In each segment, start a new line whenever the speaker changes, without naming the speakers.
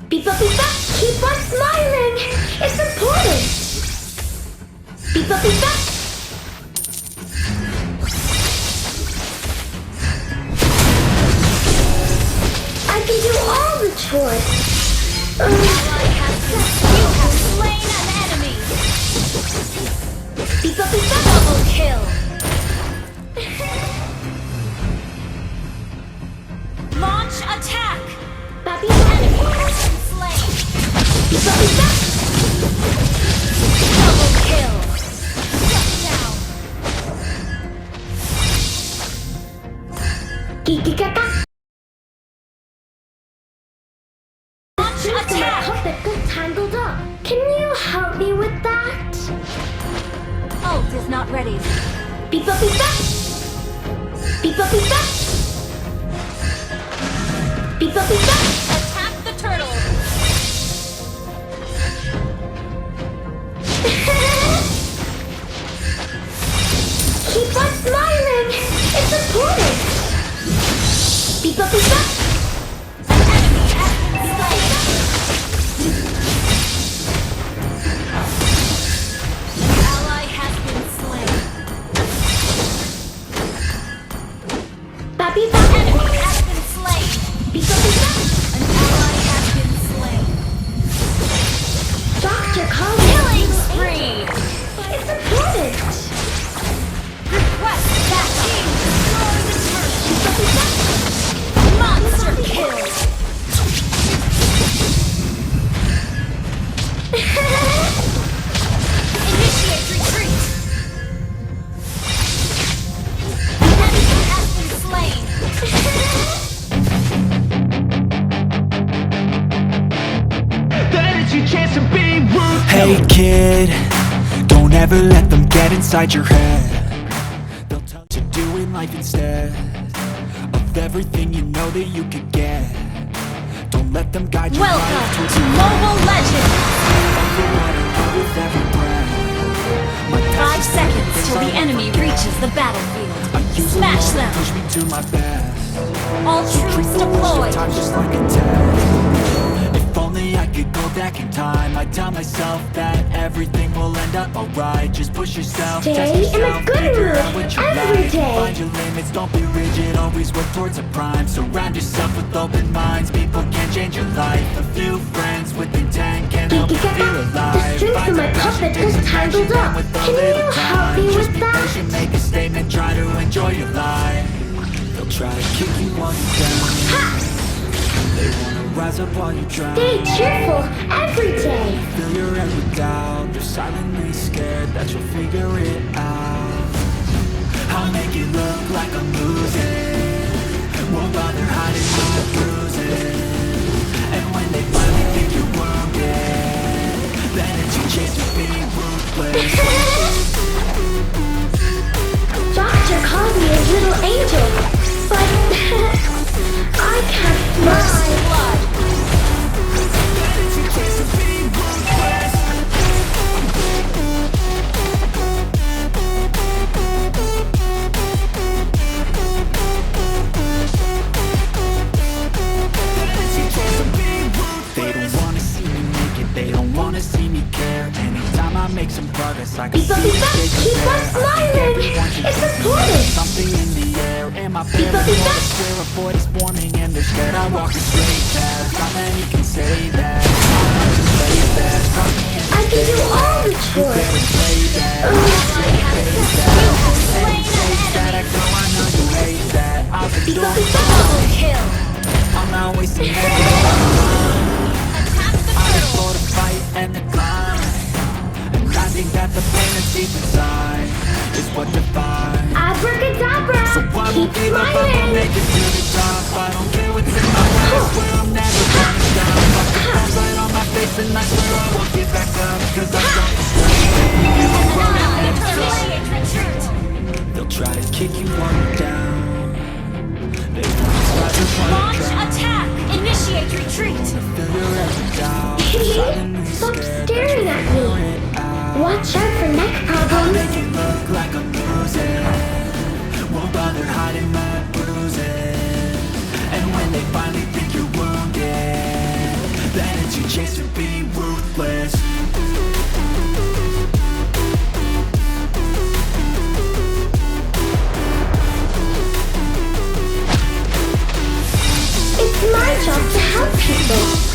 Beep up, beep up, keep on smiling. It's important. Beep up, beep up. I can do all the chores.
You have slain an enemy.
Beep up, beep up.
Double kill. Launch attack.
Baby,
Enemy has been slain.
beep up, beep up.
Double kill. Shut down.
Kiki kaka.
Launch
My
attack.
puppet got tangled up. Can you help me with that?
Ult is not ready.
Beep up, beep up. Beep up, beep up. Beep up, beep up.
Attack the turtle.
Keep on smiling. It's important. Beep up, beep up.
An enemy has been slain. An ally has been slain.
Baby,
An
baby.
enemy has been slain.
Beep up, beep up.
An ally has been slain.
Doctor, call me.
Killing spree.
It's important.
Request backup. Destroy the turret.
Beep up, beep up.
Monster kill. Initiate retreat. An enemy has been slain.
That is your chance to be ruthless.
Hey kid, don't ever let them get inside your head. They'll tell you to do in life instead of everything you know that you could get. Don't let them guide your life
Welcome
towards
to Mobile Legends.
with every breath. My
5 seconds till the enemy reaches the battlefield. Smash them.
Push me to my best.
All troops deployed.
Time just like a test. If only I could go back in time, I'd tell myself that everything will end up alright. Just push yourself,
Stay
test
in a
yourself,
good
figure
mood
out what you
every
like.
day.
Find your limits, don't be rigid, always work towards a prime. Surround yourself with open minds, people can change your life. A few friends with intent can help you feel
The
alive.
strings
Find
of my
a passion,
puppet
take
is
some
tangled
action,
up.
and with a
Can
little
you help
time,
me
just
with
be
that?
patient, make a statement, try to enjoy your life. They'll try to kick you while you're down. They wanna rise up while you drown.
Stay cheerful every day.
Fill your head with doubt. They're silently scared that you'll figure it out. I'll make it look like I'm losing. Won't bother hiding my bruises. And when they finally think you're wounded, then it's your chance to be ruthless.
Doctor calls me a little angel, but I can't
First
fly.
blood.
Then it's your chance to be ruthless. They don't wanna see me make it, they don't wanna see me care. Anytime I make some progress, I can
Beep up,
see
beep up,
they
keep on
compare.
smiling. It's important.
Something in the air, am I
Beep up, beep up.
swear a void is forming and they're scared I walk a straight path. Not many can say that. I'm just play fast. Trust me and
I can do all the
you
chores.
better play that.
You have slain an
That I
enemy.
go, I know you hate that. I've been
Beep up,
doing
beep up.
Double kill.
I'm not wasting any
Attack the turtle.
for the fight and the climb. And I think that the pain that's deep inside is what defines.
Abracadabra.
So I
Keep
won't give up, I'ma
smiling.
make it to the top. I don't care what's in my past, where I'm never gonna stop. Fuck the bombs right on my face and I swear I won't get back up. Cause I'm so
An ally initiate retreat.
they'll try to kick you while you're down. They won't try to
Launch attack. Initiate retreat.
fill your head down. Silently
Stop
scared that
staring
you'll
at me.
figure it out.
Watch out for neck
I'll
problems.
make it look like I'm losing. Won't bother hiding my bruises. And when they finally think you're wounded, then it's your chance to be ruthless.
It's my job to help people.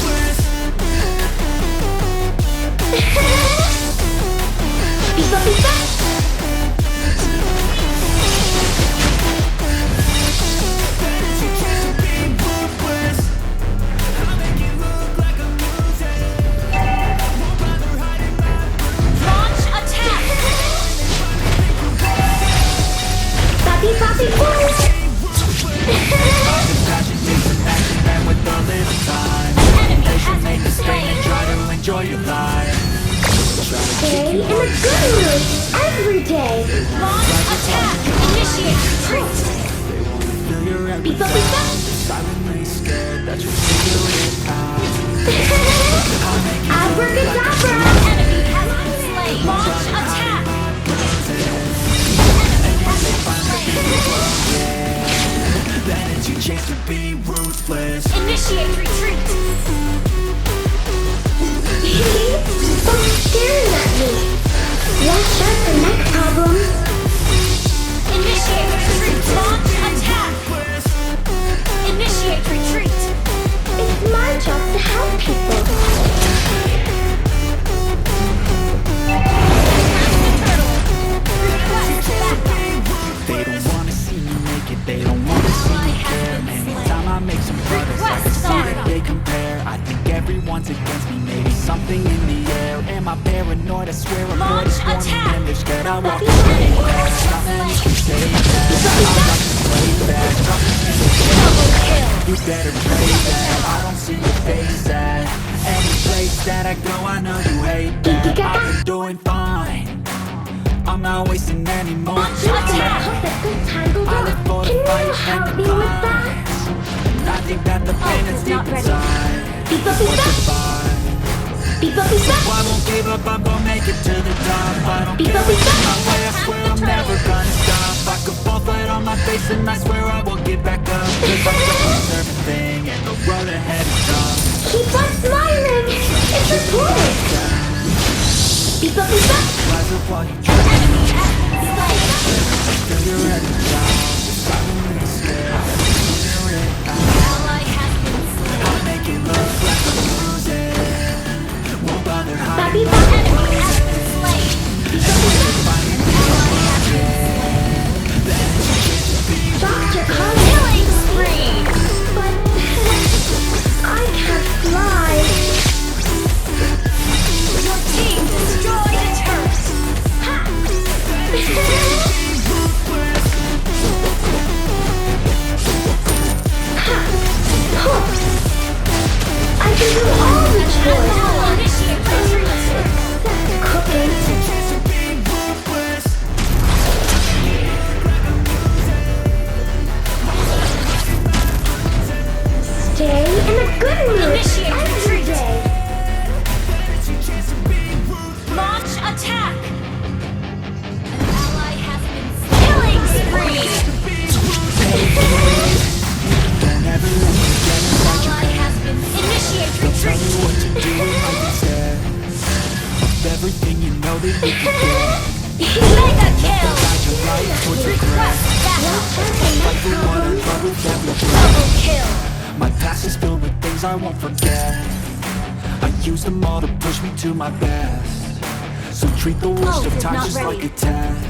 Beep up, beep up.
Launch attack!
Papi, papi, boom.
With a little time,
Enemy has
make
been
a stand and
slain.
try to enjoy your life.
Stay in a good mood every day.
Launch attack! Initiate retreat!
Feel your every
Beep up, beep up.
thought. Silently scared that you'll figure it out.
Abracadabra.
Enemy has been slain! Launch attack!
Then it's your chance to be ruthless.
Initiate retreat!
Stop staring at me. Watch out for neck problems.
Initiate retreat! Launch attack! Initiate retreat!
It's my job to help people.
They don't wanna see me make it, they don't wanna see me care. Anytime I make some progress, I can see that they compare. I think everyone's against me, maybe something in the air. Am I paranoid? I swear I'm more
Launch
swarming
attack!
and they're scared I walk away. Not many can say that. I like to play back.
Double kill!
You better pray that I don't see your face at any place that I go. I know you hate that. I've been doing fine. I'm not wasting any more
Just when I
time.
hope that good time goes
I
on.
live for the
Can
fight
you
and
help
the
me with
climb.
that?
And I think that the pain is deep
not ready.
inside.
Beep up, beep
What's
up.
the fight?
Beep up, beep up.
I won't give up, I'm gonna make it to the top. I don't
Beep
care
up, beep
what's in
up.
my way, I swear I'm never gonna stop. I could fall flat on my face and I swear I won't get back up. Cause I'm doing everything and the road ahead is tough.
Keep on smiling. It's important. Beep up, beep up.
Rise up while you try.
Enemy has been slain!
Feel your head down. Just silently scared. Figure it out.
Ally has been slain!
I'll make it look like I'm losing. Won't bother
Papi,
hiding.
papi.
Enemy has been slain! Ally has been slain!
Doctor calls
Killing spree!
but I can't fly.
Your team destroyed a turret!
I can do all the chores.
Initiate retreat!
Cooking. Stay in a good mood
Initiate
every
retreat.
day.
Launch attack! An ally has been slain! Killing spree!
Don't ever let me get inside your
Ally has been... Initiate retreat!
what to do like instead of everything you know that you can get.
Mega kill!
Guide your life towards regret.
Request backup!
Like the one I love with every breath.
Double kill!
My past is filled with things I won't forget. I use them all to push me to my best. So treat the worst of
is
times
not
just
ready.
like a test.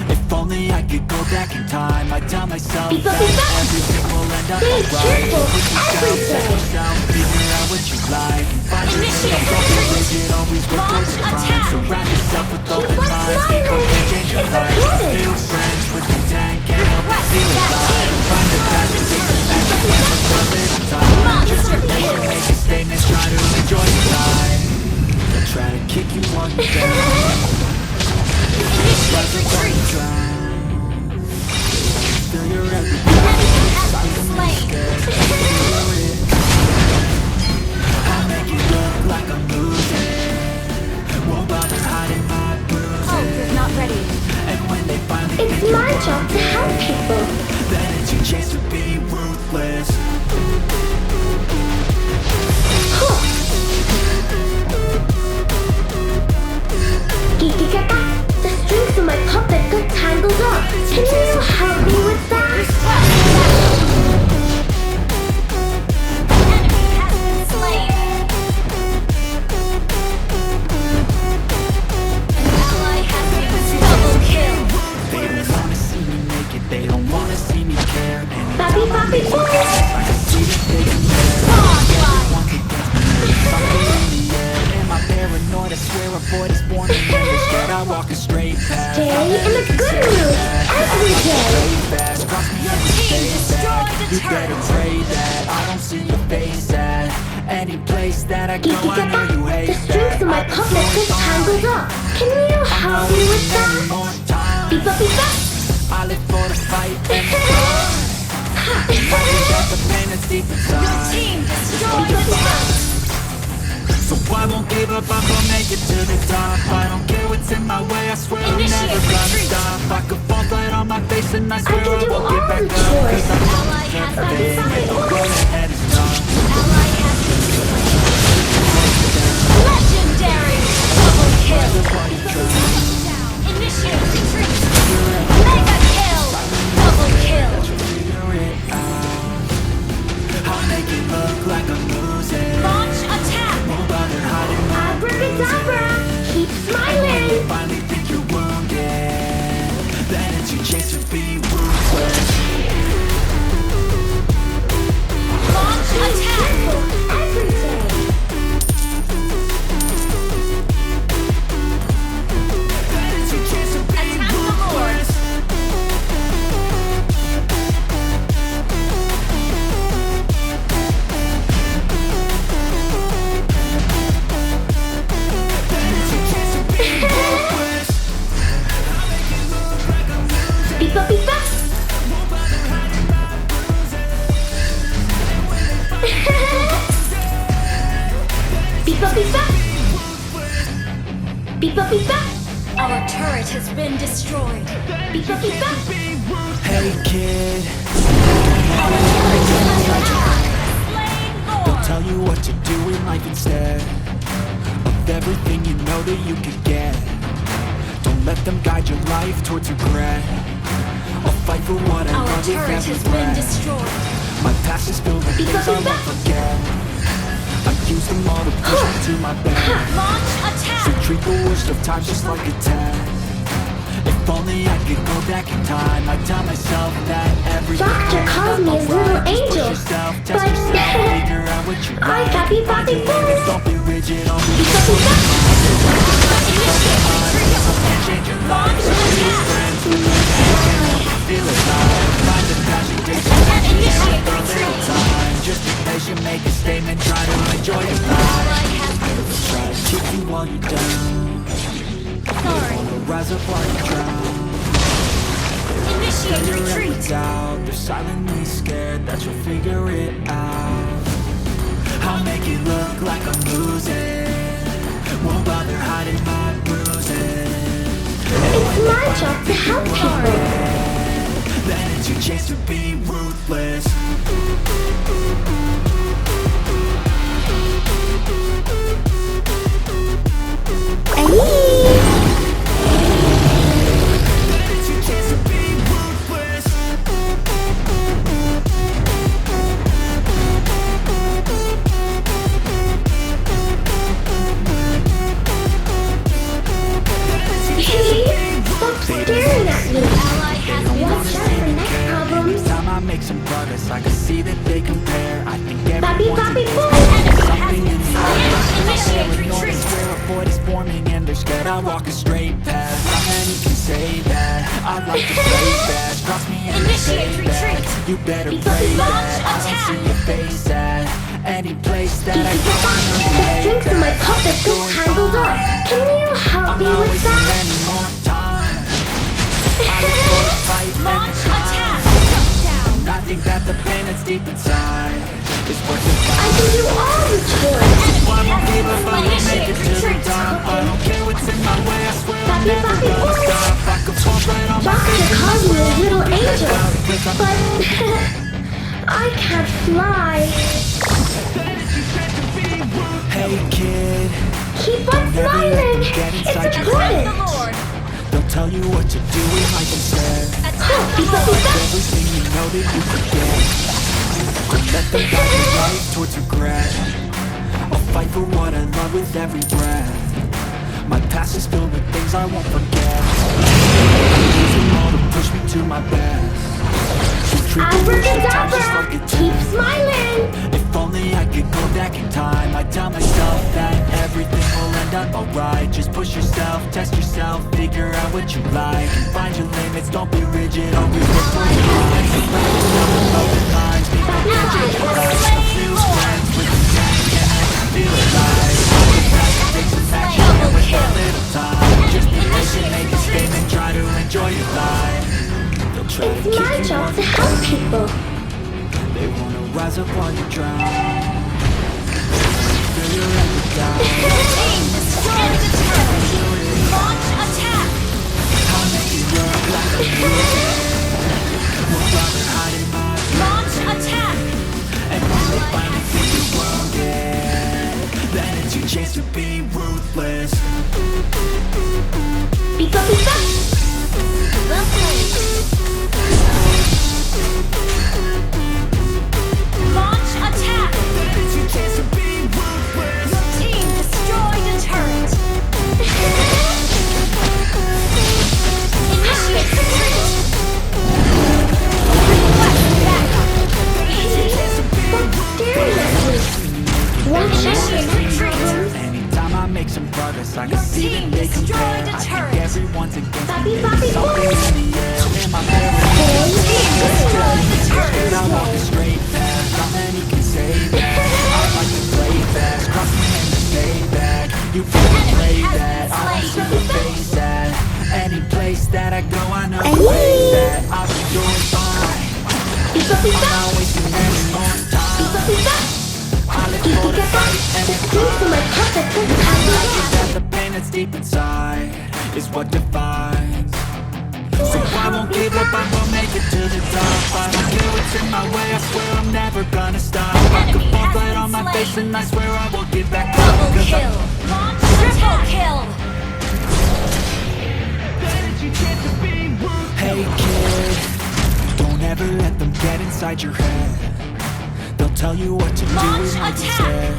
If only I could go back in time, I'd tell myself
Beep up,
that
beep up.
everything will end up
Be
alright.
cheerful
Push yourself,
every
set
day.
yourself, figure out what you like, and find
Initiate
yourself.
retreat.
It always work
Launch
towards your prime.
attack.
Surround yourself with open
on
minds.
smiling.
People can change your
It's
life.
important.
Feel friends with intent, can't help but
Request
feel alive.
vaccine.
Find the passion, take the action, never for a little time.
Monster kill!
Make a statement, try to enjoy your life. They'll try to kick you while you're down.
Initiate retreat!
Feel your every
Enemy has been slain!
I'll make it look like I'm losing. Won't bother hiding my bruises.
Hope is not ready!
And when they finally
It's
think
my
you're
job to help people.
then it's your chance to be ruthless. Any place that I go, I know
Kiki-kata,
you hate
the strings of my puppet gets tangled up. Can you help me with that? Beepa beepa.
I live for the fight and the fight. I got the pain that's deep inside.
Team destroyed
Beepa
the
beepa.
So I won't give up, I'm gonna make it to the top. I don't care what's in my way, I swear I'm
Initiate
never gonna
retreat.
stop. I could fall flat on my face and I swear
can
I
do
won't
all
get back
the
up.
chores.
Cause I'm
Ally has been
everything,
slain.
go ahead and stop.
Ally has been slain. Legendary! Double kill! Initiate retreat! Mega kill! Double kill!
Figure it out. I'll make it look like I'm losing.
Launch attack!
Won't bother hiding my
Abracadabra. Keep smiling.
finally think you're wounded, then it's your chance to be ruthless.
Launch attack!
Every day.
Then it's your chance to be
Attack the Lord!
ruthless. Then it's your chance to be ruthless.
Beepa beepa. Beepa beepa. Beepa beepa.
Our turret has been destroyed.
Beepa beepa.
Hey kid,
Slain
they'll
Lord!
tell you what to do in life instead of everything you know that you could get. Don't let them guide your life towards regret. I'll fight for what I
Our
love with
turret
every
has been
breath.
destroyed.
My past is filled with things I won't forget. I use them all to push me to my best.
Launch
So
attack!
treat the worst of times just like a test. If only I could go back in time, I'd tell myself that everything
Doctor calls me his little angel,
test
but
yourself, figure out what you
I
like.
got beep
Find
beep
your limits,
boop.
don't be rigid, don't be
Beepa beepa.
change your
Launch
life.
attack!
Friends with you, feel alive. Find the passion, take some action,
Initiate
don't throw little
retreat.
time. Just be patient, make a statement, try to enjoy your life.
Ally has been
Try to keep you while you're down.
sorry.
Rise up while you drown.
Initiate
You're
retreat!
out. They're silently scared that you'll figure it out. I'll make it look like I'm losing. Won't bother hiding my bruises.
It's my job to help people.
Then it's your chance to be ruthless. Then it's your chance to be ruthless.
Stop staring at me.
Ally has been
Watch out for next problems.
Anytime I make some progress, I can see that they compare. I think
Papi,
everyone's
papi,
a
boom.
something in the air.
Initiate
Notice
retreat!
where a void is forming and they're scared I walk a straight path. Not many can say that. I'd like to play fast. Cross me and
Initiate
say that.
retreat.
You better
Launch
pray that I
attack.
don't see your face at any place that I go. I know you
The
hate
strings of my
that.
puppet get tangled up. Can you help
I'm
me
not
with
wasting
that?
any more time. I look for a fight and
Launch
the
attack!
time. I think that the pain that's deep inside is worth the
I
fight.
can do all the chores.
I won't give up, I will make it to the
Initiate
top. I don't care what's in my way, I swear I'm
Papi,
never
papi,
gonna
boom.
stop. I could fall right on my
Doctor
face and I
calls me
swear
a
I
little
won't get back
angel,
up. 'Cause I'm
but I can't fly.
Hey kid,
Keep on
Don't ever let
smiling.
them get
It's
inside your
Attack
important.
the Lord!
they'll tell you what to do in life instead.
Attack the
Beepa
Lord!
beepa.
Everything you know that you forget. Don't let them guide your life towards regret. I'll fight for what I love with every breath. My past is filled with things I won't forget. I'm using all to push me to my best. So treat the worst of times just like a
Keep
test.
smiling.
If only I could go back in time, I'd tell myself that everything will end up alright. Just push yourself, test yourself, figure out what you like. Find your limits, don't be rigid, always look for your lines. Surround yourself with open minds, be
Ally has
a few
slain Lord!
friends with the gang,
out to help people.
They wanna rise up while you drown. Feel your head with doubt.
Team destroy the turret. Launch attack.
I'll make it look like I'm losing. Won't bother hiding my
Launch attack.
and when they finally think you're wounded, then it's your chance to be ruthless.
Pika pika.
Well played. Launch attack.
Then it's your chance to be ruthless.
Your team destroyed a turret. Initiate retreat. Request backup. Initiate retreat.
Anytime I make some progress, I
Your
can see
team
that they compare.
destroyed a
I
turret.
think everyone's against
Papi,
me.
papi,
Something
boy.
in the air. Am I better?
Team destroyed the turret.
I walk a straight path. Not many can say that. I like to play fast. Cross me and then stay back. You can't play
has
that.
been
I want
slain.
to face that. Any place that I go, I know
Ay.
the way that I'll be doing fine.
Pika
I'm
pika.
not wasting any more time.
Pika pika.
I live
Kiki
for the
kaka.
fight and it's
Please do my puppet.
I think that the pain that's deep inside is what defines. So I won't give up, I will make it to the top. I don't care what's in my way, I swear I'm never gonna stop. I could
Enemy
fall
has
flat
been
on my
slain.
face and I swear I will get back up.
Double
'Cause
kill. Launch triple kill.
Then it's your chance to be ruthless.
Hey kid, don't ever let them get inside your head. They'll tell you what to do
Launch
in life
attack.
instead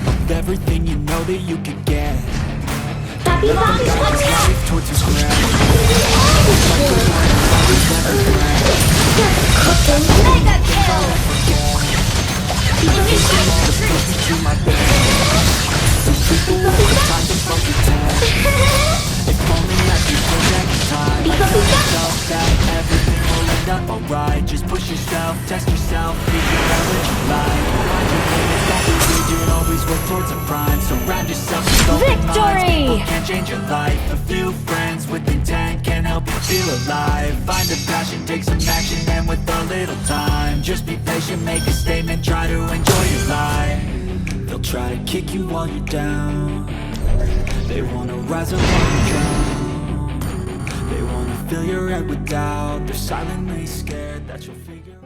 of everything you know that you could get.
Papi papi.
Life towards your grasp.
Mega kill. Initiate retreat.
Do my best. People will time to fuck your test. If only I could go back in time. I tell myself that everything will end up alright. Just push yourself, test yourself, figure out what you like. Find your limits, don't be rigid, always work towards a prime. Surround yourself with open minds.
Victory!
People can change your life. A few friends with intent can help you feel alive. Find a passion, take some action, and with a little time, just be patient, make a statement, try to enjoy your life. They'll try to kick you while you're down. They wanna rise up while you drown. They wanna fill your head with doubt. They're silently scared that you'll figure